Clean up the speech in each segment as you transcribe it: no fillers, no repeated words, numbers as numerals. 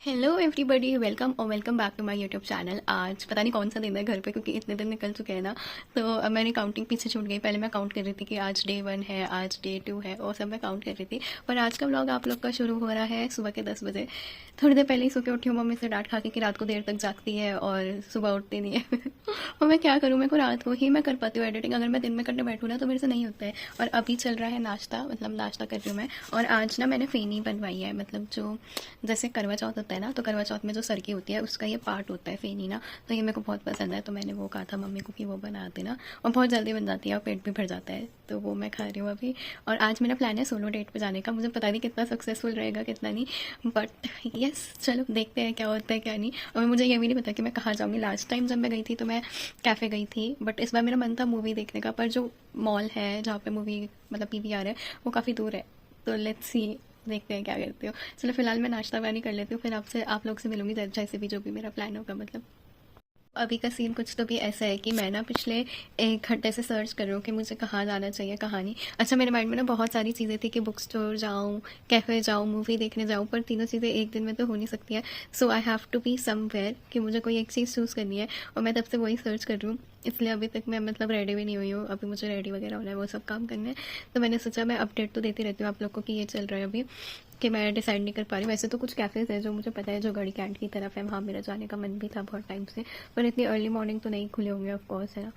Hello everybody, welcome और welcome back to my YouTube channel. आज पता नहीं कौन सा दिन है घर पे, क्योंकि इतने दिन निकल चुके हैं ना। तो अब मैंनी काउंटिंग पीछे छूट गई। पहले मैं काउंट कर रही थी कि आज डे 1 है, आज डे 2 है, और सब मैं काउंट कर रही थी। पर आज का व्लॉग आप लोग का शुरू हो रहा है सुबह के 10 बजे। थोड़ी देर पहले ही सो के उठी हूँ मम्मी से डांट खा के कि रात को देर तक जागती है और सुबह उठती नहीं है। और मैं क्या करूँ, मेरे को रात को ही मैं कर पाती हूँ एडिटिंग। अगर मैं दिन में करने बैठूँ ना तो मेरे से नहीं होता है। और अभी चल रहा है नाश्ता, मतलब नाश्ता कर रही हूँ मैं। और आज ना मैंने फेनी बनवाई है, मतलब जो जैसे करवा चौथ होता है ना, तो करवा चौथ में जो सरकी होती है उसका ये पार्ट होता है फेनी ना। तो ये मेरे को बहुत पसंद है, तो मैंने वो कहा था मम्मी को कि वो बना देना। और बहुत जल्दी बन जाती है और पेट भी भर जाता है, तो वो मैं खा रही हूँ अभी। और आज मेरा प्लान है सोलो डेट पे जाने का। मुझे पता नहीं कितना सक्सेसफुल रहेगा कितना नहीं, बट यस चलो देखते हैं क्या होता है क्या नहीं। और मुझे ये भी नहीं पता कि मैं कहाँ जाऊँगी। लास्ट टाइम जब मैं गई थी तो मैं कैफ़े गई थी, बट इस बार मेरा मन था मूवी देखने का। पर जो मॉल है जहाँ पे मूवी मतलब पीवीआर है वो काफ़ी दूर है। तो लेट्स सी, देखते हैं क्या करते हो। चलो फिलहाल मैं नाश्ता पानी कर लेती हूँ, फिर आपसे आप लोग से मिलूंगी जैसे भी जो भी मेरा प्लान होगा। मतलब अभी का सीन कुछ तो भी ऐसा है कि मैं ना पिछले 1 घंटे से सर्च कर रही हूँ कि मुझे कहाँ जाना चाहिए कहाँ नहीं। अच्छा, मेरे माइंड में ना बहुत सारी चीज़ें थी कि बुक स्टोर जाऊँ, कैफ़े जाऊँ, मूवी देखने जाऊँ, पर तीनों चीज़ें एक दिन में तो हो नहीं सकती है। So I have to be somewhere कि मुझे कोई एक चीज़ चूज़ करनी है, और मैं तब से वही सर्च कर रही हूँ। इसलिए अभी तक मैं मतलब रेडी भी नहीं हुई हूँ। अभी मुझे रेडी वगैरह होना है, वो सब काम करने हैं। तो मैंने सोचा मैं अपडेट तो देती रहती हूँ आप लोग को कि ये चल रहा है अभी, कि मैं डिसाइड नहीं कर पा रही। वैसे तो कुछ कैफ़ेज़ है जो मुझे पता है, जो गढ़ी कैंट की तरफ है, वहाँ मेरा जाने का मन भी था बहुत टाइम से। पर इतनी अर्ली मॉर्निंग तो नहीं खुले होंगे ऑफ कोर्स, है ना।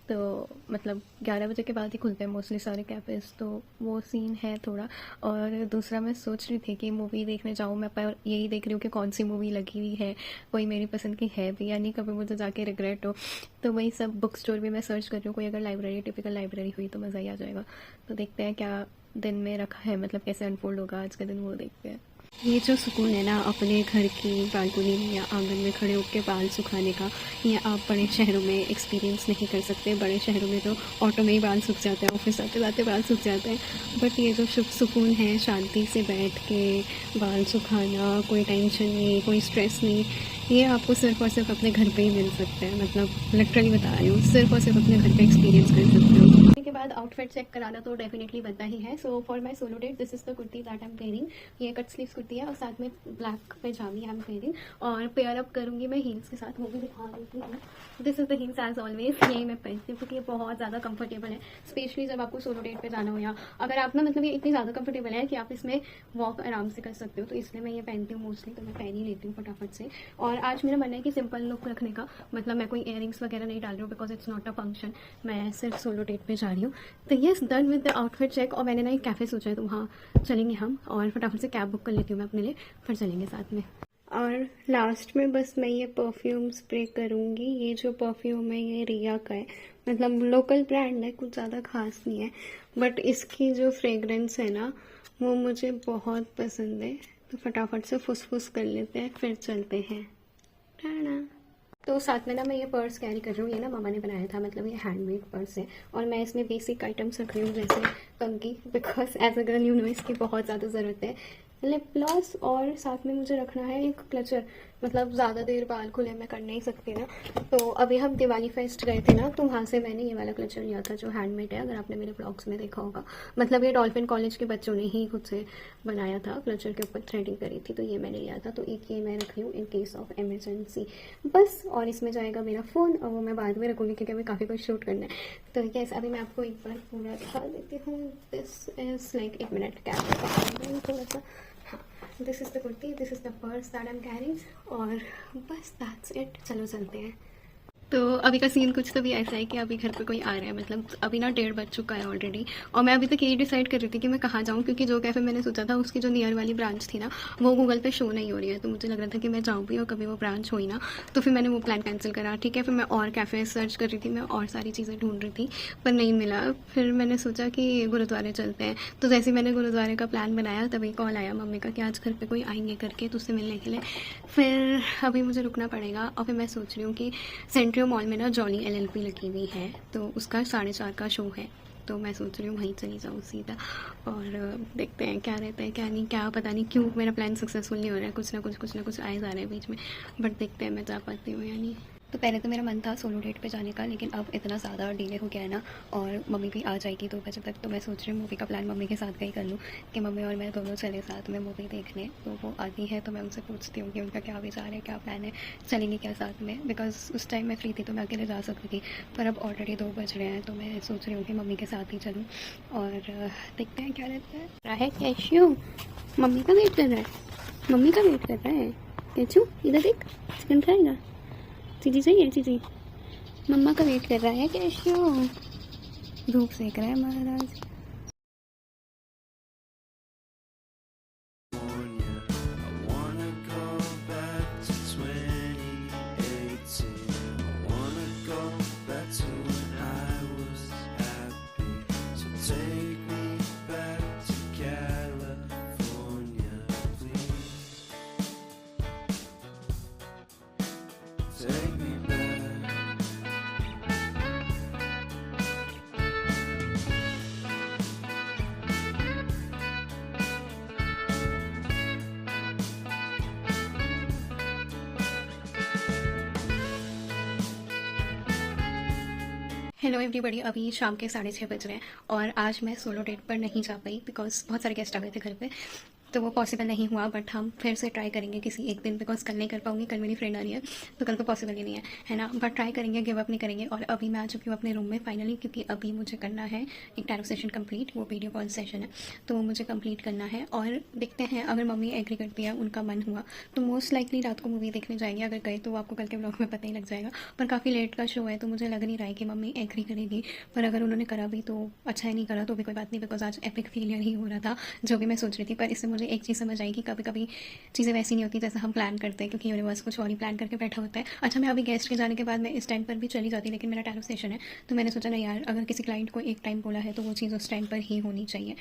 तो मतलब 11 बजे के बाद ही खुलते हैं मोस्टली सारे कैफ़ेज़, तो वो सीन है थोड़ा। और दूसरा मैं सोच रही थी कि मूवी देखने जाऊँ मैं, पर यही देख रही हूँ कि कौन सी मूवी लगी हुई है, कोई मेरी पसंद की है भी या नहीं, कभी मुझे जाके रिग्रेट हो। तो वही सब, बुक स्टोर भी मैं सर्च कर रही हूँ, कोई अगर लाइब्रेरी टिपिकल लाइब्रेरी हुई तो मज़ा ही आ जाएगा। तो देखते हैं क्या दिन में रखा है, मतलब कैसे अनफोल्ड होगा आज का दिन, वो देखते हैं। ये जो सुकून है ना अपने घर की बालकनी में या आंगन में खड़े होकर बाल सुखाने का, ये आप बड़े शहरों में एक्सपीरियंस नहीं कर सकते। बड़े शहरों में तो ऑटो में ही बाल सूख जाते हैं, ऑफिस आते जाते बाल सूख जाते हैं। बट ये जो सुकून है शांति से बैठ के बाल सुखाना, कोई टेंशन नहीं, कोई स्ट्रेस नहीं, ये आपको सिर्फ और सिर्फ अपने घर पे ही मिल सकता है। मतलब लिटरली बता रही हूँ, सिर्फ और सिर्फ अपने घर पे एक्सपीरियंस कर सकते हो। के बाद आउटफिट चेक कराना तो डेफिनेटली बनता ही है। So for my solo date this is the kurti that I am wearing. ये कट स्लीव्स कुर्ती है और साथ में ब्लैक पैजामी आई एम वेयरिंग। और पेयर अप करूंगी मैं हील्स के साथ, वो भी दिखा देती हूँ। This is the heels as always, यही मैं पहनती हूँ क्योंकि ये बहुत ज़्यादा कंफर्टेबल है, स्पेशली जब आपको सोलो डेट पे जाना हो, या अगर आप ना मतलब ये इतनी ज़्यादा कंफर्टेबल है कि आप इसमें वॉक आराम से कर सकते हो। तो इसलिए मैं ये पहनती हूँ मोस्टली, तो मैं पहन ही लेती हूँ फटाफट से। और आज मेरा मन है कि सिंपल लुक रखने का, मतलब मैं कोई इयरिंग्स वगैरह नहीं डाल रही हूँ because it's not a function, मैं सिर्फ सोलो डेट पे जा रही हूँ। तो yes, done with the outfit check. और मैंने ना एक कैफ़े सोचा है, तो वहाँ चलेंगे हम, और फटाफट से कैब बुक कर लेती हूँ मैं अपने लिए, फिर चलेंगे साथ में। और लास्ट में बस मैं ये परफ्यूम स्प्रे करूँगी। ये जो परफ्यूम है ये रिया का है, मतलब लोकल ब्रांड है, कुछ ज़्यादा खास नहीं है, बट इसकी जो फ्रेगरेंस है ना वो मुझे बहुत पसंद है। तो फटाफट से फुस कर लेते हैं, फिर चलते हैं। टाड़ा। तो साथ में ना मैं ये पर्स कैरी कर रही हूँ, ये ना मामा ने बनाया था, मतलब ये हैंडमेड पर्स है। और मैं इसमें बेसिक आइटम्स रख रही हूँ जैसे कंघी, because as a girl you know इसकी बहुत ज़्यादा ज़रूरत है, लिप ग्लॉस, और साथ में मुझे रखना है एक क्लचर। मतलब ज़्यादा देर बाल खुले मैं कर नहीं सकती ना। तो अभी हम दिवाली फेस्ट गए थे ना, तो वहाँ से मैंने ये वाला क्लचर लिया था जो हैंडमेड है, अगर आपने मेरे ब्लॉग्स में देखा होगा। मतलब ये डॉल्फिन कॉलेज के बच्चों ने ही खुद से बनाया था, क्लचर के ऊपर थ्रेडिंग करी थी, तो ये मैंने लिया था। तो एक ये मैं रख रही हूँ इन केस ऑफ इमरजेंसी बस। और इसमें जाएगा मेरा फ़ोन, और वो मैं बाद में रखूँगी क्योंकि हमें काफ़ी कुछ शूट करना है। तो कैसे अभी मैं आपको एक बार पूरा दिखा देती हूँ। This is like 1 minute cap थोड़ा सा। हाँ, this is the kurti, this is the purse that I am carrying, और बस दैट्स इट। चलो चलते हैं। तो अभी का सीन कुछ तो भी ऐसा है कि अभी घर पे कोई आ रहा है, मतलब अभी ना 1:30 बज चुका है ऑलरेडी। और मैं अभी तक यही डिसाइड कर रही थी कि मैं कहाँ जाऊँ, क्योंकि जो कैफ़े मैंने सोचा था उसकी जो नियर वाली ब्रांच थी ना वो गूगल पे शो नहीं हो रही है। तो मुझे लग रहा था कि मैं जाऊँ भी और कभी वो ब्रांच हो ही ना, तो फिर मैंने वो प्लान कैंसिल करा। ठीक है, फिर मैं और कैफ़े सर्च कर रही थी, मैं और सारी चीज़ें ढूंढ रही थी, पर नहीं मिला। फिर मैंने सोचा कि गुरुद्वारे चलते हैं। तो जैसे ही मैंने गुरुद्वारे का प्लान बनाया तभी कॉल आया मम्मी का कि आज घर पर कोई आएंगे करके, तो उससे मिलने के लिए। फिर अभी मुझे रुकना पड़ेगा। और फिर मैं सोच रही हूँ कि सेंट्रियो मॉल में ना जॉली एलएलबी लगी हुई है, तो उसका 4:30 का शो है। तो मैं सोच रही हूँ वहीं चली जाऊँ सीधा, और देखते हैं क्या रहता है क्या नहीं, क्या पता नहीं क्यों मेरा प्लान सक्सेसफुल नहीं हो रहा है। कुछ ना कुछ आ ही जा रहा है बीच में, बट देखते हैं मैं जा पाती हूँ या नहीं। तो पहले तो मेरा मन था सोलो डेट पे जाने का, लेकिन अब इतना ज़्यादा डिले हो गया है ना, और मम्मी भी आ जाएगी 2 बजे तक, तो मैं सोच रही हूँ मूवी का प्लान मम्मी के साथ का ही कर लूँ कि मम्मी और मैं दोनों चले साथ में मूवी देखने। तो वो आती है तो मैं उनसे पूछती हूँ कि उनका क्या विचार है, क्या प्लान है, चलेंगे क्या साथ में। बिकॉज उस टाइम मैं फ्री थी तो मैं अकेले जा सकती थी, पर अब ऑलरेडी 2 बज रहे हैं, तो मैं सोच रही हूँ कि मम्मी के साथ ही चलूँ। और देखते हैं क्या रहता है। कैशू मम्मी का वेट कर रहा है, मम्मी का वेट कर रहा है। कैचू इधर देख, चिकन खाएगा। चीजी चाहिए, चीजी मम्मा का वेट कर रहा है। कैशू धूप सेक रहा है महाराज। हेलो एवरीबॉडी, अभी शाम के 6:30 बज रहे हैं और आज मैं सोलो डेट पर नहीं जा पाई बिकॉज बहुत सारे गेस्ट आ गए थे घर पे, तो वो पॉसिबल नहीं हुआ। बट हम फिर से ट्राई करेंगे किसी एक दिन, बिकॉज कल नहीं कर पाऊंगी, कल मेरी फ्रेंड आ रही है तो कल तो पॉसिबल ही नहीं है ना। बट ट्राई करेंगे, गिव अप नहीं करेंगे। और अभी मैं आ चुकी हूँ अपने रूम में फाइनली, क्योंकि अभी मुझे करना है एक टैरो सेशन कंप्लीट, वो वीडियो कॉल सेशन है तो वो मुझे कंप्लीट करना है। और देखते हैं अगर मम्मी एग्री करती है, उनका मन हुआ तो मोस्ट लाइकली रात को मूवी देखने जाएंगे। अगर गए तो आपको कल के ब्लॉग में पता ही लग जाएगा, पर काफ़ी लेट का शो है तो मुझे लग नहीं रहा है कि मम्मी एग्री करेगी। पर अगर उन्होंने करा भी तो अच्छा है, नहीं करा तो भी कोई बात नहीं, बिकॉज आज एपिक फेलियर ही हो रहा था जो भी मैं सोच रही थी। पर इससे मुझे एक चीज़ समझ आई कि कभी कभी चीज़ें वैसी नहीं होती जैसा हम प्लान करते हैं, क्योंकि यूनिवर्स कुछ और ही प्लान करके बैठा होता है। अच्छा, मैं अभी गेस्ट के जाने के बाद मैं इस टाइम पर भी चली जाती, लेकिन मेरा टैरो सेशन है तो मैंने सोचा नहीं यार, अगर किसी क्लाइंट को एक टाइम बोला है तो वो चीज़ उस टाइम पर ही होनी चाहिए।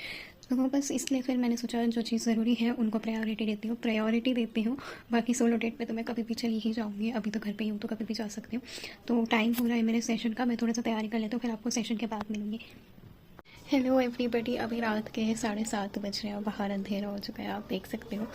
तो वो बस इसलिए फिर मैंने सोचा जो चीज़ ज़रूरी है उनको प्रायोरिटी देती हूँ। बाकी सोलो डेट पे तो मैं कभी भी चली ही जाऊँगी, अभी तो घर पे ही हूँ तो कभी भी जा सकती हूँ। तो टाइम हो रहा है मेरे सेशन का, मैं थोड़ा सा तैयारी कर लेती हूँ, फिर आपको सेशन के बाद मिलूँगी। हेलो एवरीबॉडी, अभी रात के 7:30 बज रहे हैं और बाहर अंधेरा हो चुका है, आप देख सकते हो।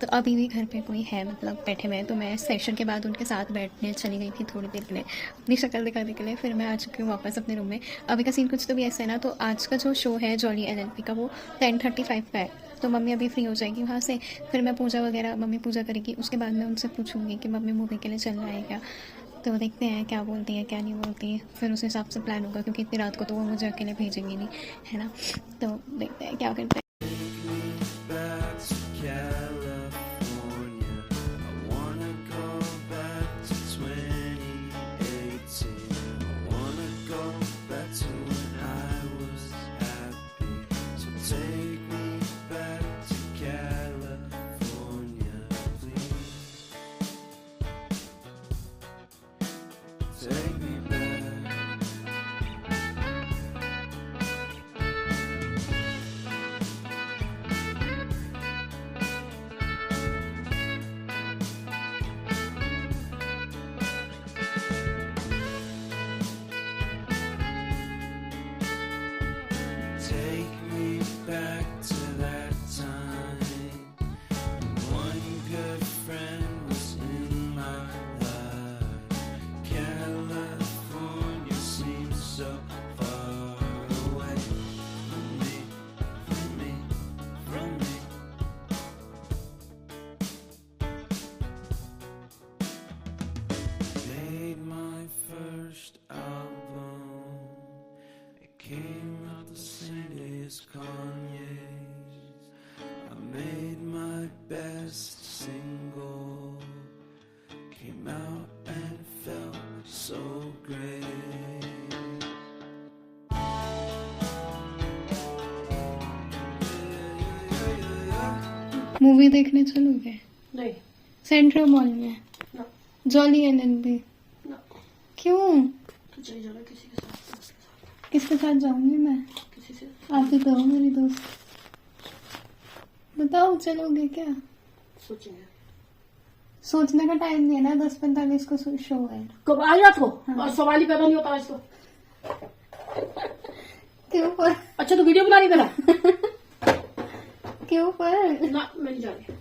तो अभी भी घर पे कोई है, मतलब बैठे हुए हैं, तो मैं सेशन के बाद उनके साथ बैठने चली गई थी थोड़ी देर के लिए, अपनी शक्ल दिखाने के लिए। फिर मैं आ चुकी हूँ वापस अपने रूम में। अभी का सीन कुछ तो भी ऐसा है ना, तो आज का जो शो है जॉली LLP का, वो 10:35 का है, तो मम्मी अभी फ्री हो जाएगी वहाँ से। फिर मैं पूजा वगैरह, मम्मी पूजा करेगी, उसके बाद मैं उनसे पूछूंगी कि मम्मी मूवी के लिए चलना है क्या। तो देखते हैं क्या बोलती है क्या नहीं बोलती, फिर उस हिसाब से प्लान होगा, क्योंकि इतनी रात को तो वो मुझे अकेले भेजेंगी नहीं, है ना। तो देखते हैं क्या करते हैं। Came out the same day as Kanye's. I made my best single. Came out and felt so great. Movie देखने चलोगे? नहीं। सेंट्रल मॉल में? ना। Jolly LLP? ना। क्यों? तो चली जाना किसी के साथ। किसके साथ जाऊंगी मैं? किसी से। आप ही तो हो मेरी दोस्त, बताओ चलोगे क्या? सोचेंगे। सोचने का टाइम नहीं है ना, 10:45 को शो है। कब आ जा तो? हाँ। और सवाल ही पैदा नहीं होता इसको। क्यों पर? अच्छा, तो वीडियो बना रही तेरा? क्यों पर? ना, मैं नहीं जा रही।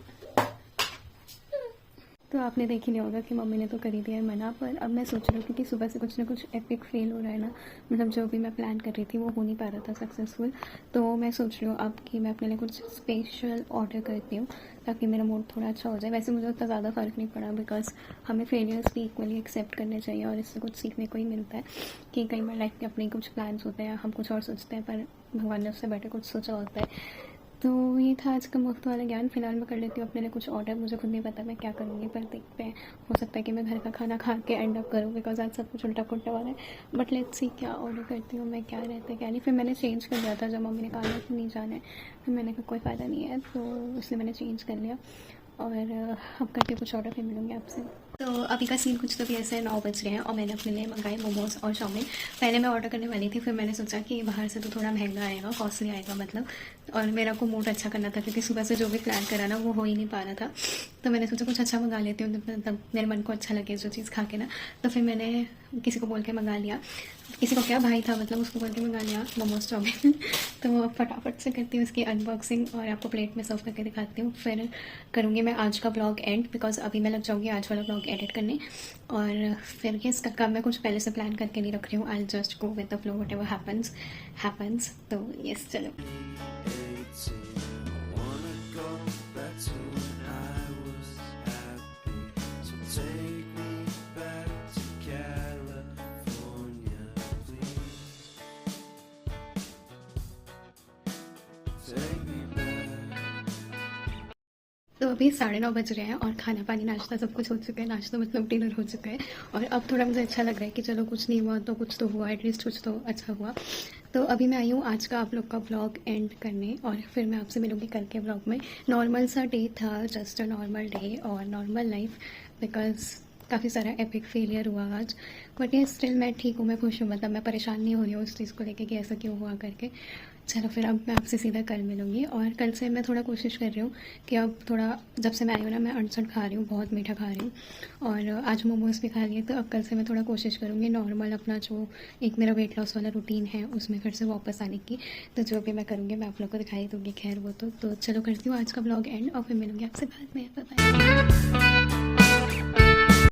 तो आपने देख ही लिया होगा कि मम्मी ने तो कर ही दिया है मना, पर अब मैं सोच रही हूँ क्योंकि सुबह से कुछ ना कुछ एपिक फेल हो रहा है ना, मतलब जो भी मैं प्लान कर रही थी वो हो नहीं पा रहा था सक्सेसफुल। तो मैं सोच रही हूँ अब कि मैं अपने लिए कुछ स्पेशल ऑर्डर करती हूँ ताकि मेरा मूड थोड़ा अच्छा हो जाए। वैसे मुझे उतना ज़्यादा फ़र्क नहीं पड़ा बिकॉज हमें फेलियर्स भी इक्वली एक्सेप्ट करने चाहिए और इससे कुछ सीखने को ही मिलता है कि कई बार लाइफ के अपने कुछ प्लान्स होते हैं, हम कुछ और सोचते हैं पर भगवान ने उससे बेटर कुछ सोचा होता है। तो ये था आज का मुफ्त वाला ज्ञान। फिलहाल मैं कर लेती हूँ अपने लिए कुछ ऑर्डर, मुझे खुद नहीं पता मैं क्या करूँगी पर देखते हैं, हो सकता है कि मैं घर का खाना खा के एंड अप करूँ बिकॉज आज सब कुछ उल्टा पुल्टा वाला है। बट लेट्स सी क्या ऑर्डर करती हूँ मैं, क्या रहता है क्या नहीं। फिर मैंने चेंज कर लिया था जब मम्मी ने कहा कि नहीं जाना है, फिर मैंने कहा कोई फ़ायदा नहीं है, तो इसलिए मैंने चेंज कर लिया और अब करके कुछ ऑर्डर फिर मिलूँगी आपसे। तो अभी का सीन कुछ तो भी ऐसे 9 बज रहे हैं और मैंने अपने लिए मंगाए मोमोज़ और चाउमीन। पहले मैं ऑर्डर करने वाली थी, फिर मैंने सोचा कि बाहर से तो थोड़ा महंगा आएगा, कॉस्टली आएगा मतलब, और मेरा को मूड अच्छा करना था क्योंकि सुबह से जो भी प्लान करा ना वो हो ही नहीं पा रहा था। तो मैंने सोचा कुछ अच्छा मंगा लेती हूँ, तब मेरे मन को अच्छा लगे जो चीज़ खा के ना। तो फिर मैंने किसी को बोल के मंगा लिया, किसी को क्या भाई था मतलब, उसको बोल के मंगा लिया मोमोज चाउमीन। तो फटाफट से करती हूँ इसकी अनबॉक्सिंग और आपको प्लेट में सर्व करके दिखाती हूँ। फिर करूँगी मैं आज का ब्लॉग एंड बिकॉज अभी मैं लग जाऊँगी आज वाला ब्लॉग एडिट करने। और फिर ये इसका काम मैं कुछ पहले से प्लान करके नहीं रख रही हूँ, I just go with the flow, whatever happens. तो यस चलो। 18, I wanna go back to when I was happy. So take me back to California, please. Take me back. तो अभी 9:30 बज रहे हैं और खाना पानी नाश्ता सब कुछ हो चुका है। नाश्ता मतलब डिनर हो चुका है और अब थोड़ा मुझे अच्छा लग रहा है कि चलो कुछ नहीं हुआ तो कुछ तो हुआ, एटलीस्ट कुछ तो अच्छा हुआ। तो अभी मैं आई हूँ आज का आप लोग का ब्लॉग एंड करने और फिर मैं आपसे मिलूँगी कल के ब्लॉग में। नॉर्मल सा डे था, जस्ट अ नॉर्मल डे और नॉर्मल लाइफ बिकॉज काफ़ी सारा एपिक फेलियर हुआ आज। बट ये स्टिल मैं ठीक हूँ, मैं खुश हूँ, मतलब मैं परेशान नहीं हो रही हूँ उस चीज़ को लेके कि ऐसा क्यों हुआ करके। चलो फिर अब मैं आपसे सीधा कल मिलूँगी और कल से मैं थोड़ा कोशिश कर रही हूँ कि अब थोड़ा, जब से मैं आई हूँ ना मैं अनसठ खा रही हूँ, बहुत मीठा खा रही हूँ और आज मोमोज़ भी खा लिए। तो अब कल से मैं थोड़ा कोशिश करूँगी नॉर्मल अपना जो एक मेरा वेट लॉस वाला रूटीन है उसमें फिर से वापस आने की। तो जो भी मैं करूँगी मैं आप लोग को दिखाई दूँगी, खैर वो तो चलो करती हूँ आज का ब्लॉग एंड और फिर मिलूँगी आपसे बाद में। Bye bye.